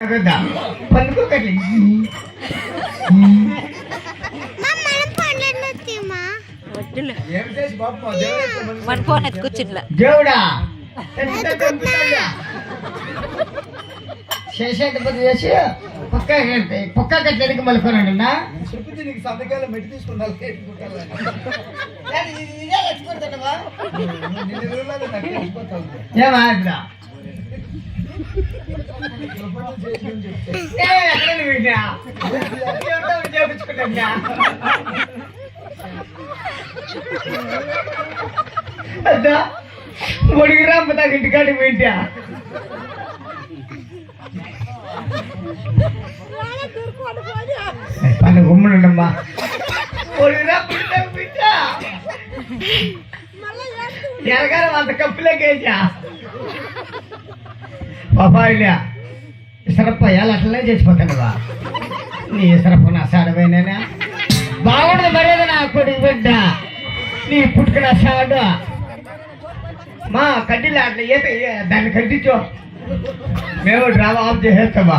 పండుకోకట్లే దేవుడా శేషాధిపతి చేసి పక్క కట్టడానికి మలుకోనండి నా చెప్పింది నీకు సంతకాల మెట్టి తీసుకున్నాను ఏమా అద్దా ఒడిగిరా నాకు ఇంటికాడికి పోయింటా పన్ను గుమ్మనుండమ్మా ఒడిగిరా బిడ్డా ఎరగారం అంత కప్పులేకేసా పాపాయిలే ఇసరప్ప ఎలా అట్లనే చేసిపోతానువా నీ ఇసరప్ప నా సాడపోయినా బాగుండదు మరేది నా కొడుకు బిడ్డ నీ పుట్టుకున్న సాడు మా కడ్డీలు అట్లా దాన్ని కట్టించు మేము డ్రామా ఆఫ్ చేసేస్తామా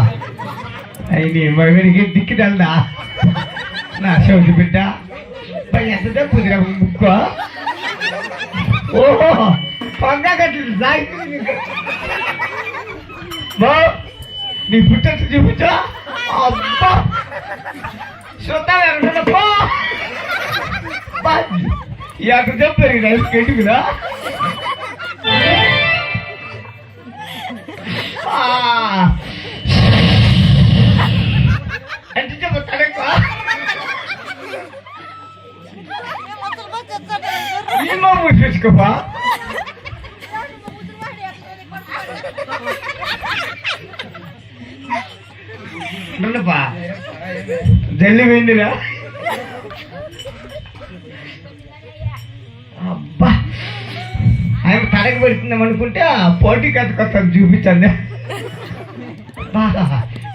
అయ్యి వీడికి దిక్కుదల్దా నా చౌటి బిడ్డ ఎంత తప్పుదిరా ముక్క ఓహో పంగ కట్టలేదు సాగి నీ పుట్టచ్చు చూపించా అబ్బా చూద్దాం ఎక్కడప్పా ఎక్కడ చెప్పారు రైస్ కెట్టుకురా అంటే చెప్తాడక్క చూసుకోపా పా జల్లి పోయిందిరా అబ్బా ఆయన తడక పెడుతున్నాం అనుకుంటే పోటీ కథ కొత్త చూపించండి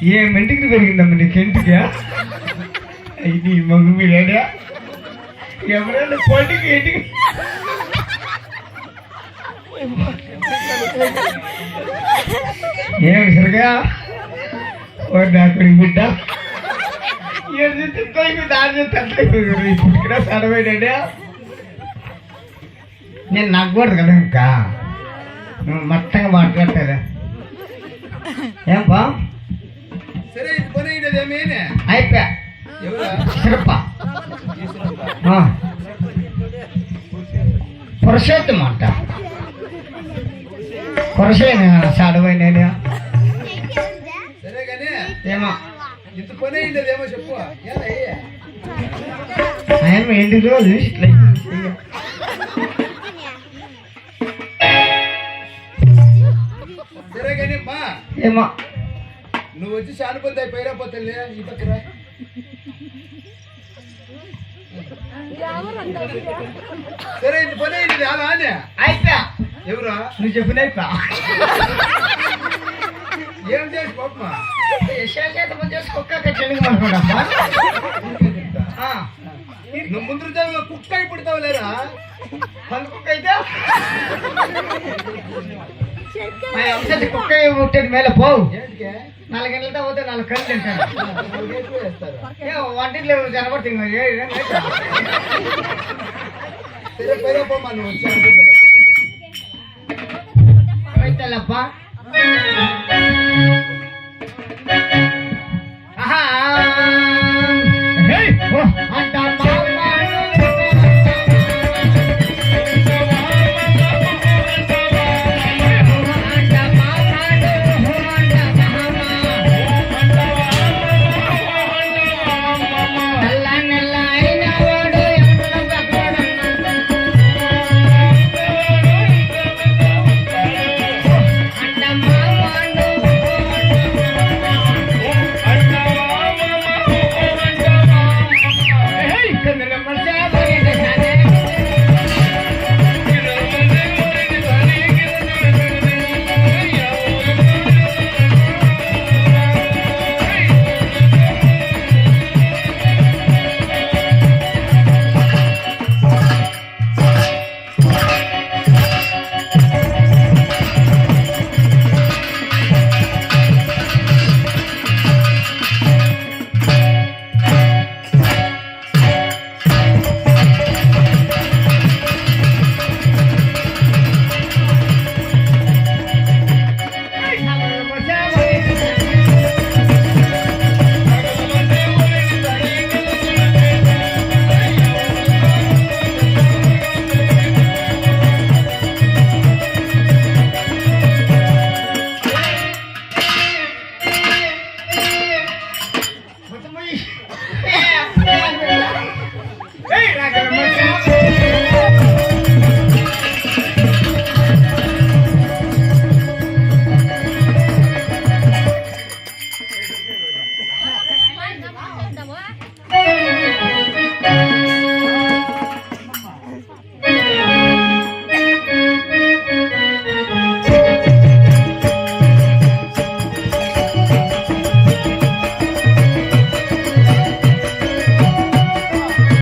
ఏ మెంటికి పెరిగిందమ్మ నీకెంటిగా ఇది మగ్గు మీడా ఎవరైనా పోటీకి ఏంటికి ఏమి సరిగా నాకుడి బిడ్డ దాని పుట్టుకున్నా సడవేడా నేను నగ్గకూడదు కదా ఇంకా నువ్వు మొత్తంగా మాట్లాడతారా ఏం బా అయిపోయా సిరప్ప పురుషోత్తం అంట పురుషే సడవైనా ఏమో చెప్పు ఆయన ఎందుకు రోజు ఇట్లా ఏమో నువ్వు వచ్చి శానుపతి అయిపోయిరాపోతలే ఈ పక్కన సరే ఇంత పని అయింది అలా అని అయిపోయా ఎవరా నువ్వు చెప్పిన అయిపోయా ఏం చేసి పాపమా చేసి కుక్క కట్టడానికి అనుకోడమ్మా నువ్వు ముందు కుక్క అయి పుడతావు లేరా పండు కుక్క అయితే కుక్క పుట్టేది మేల పోవు 4 గంటలతో పోతే 4 కళ్ళు తింటారు వంటిలో కనబడుతుంది నువ్వు అయితే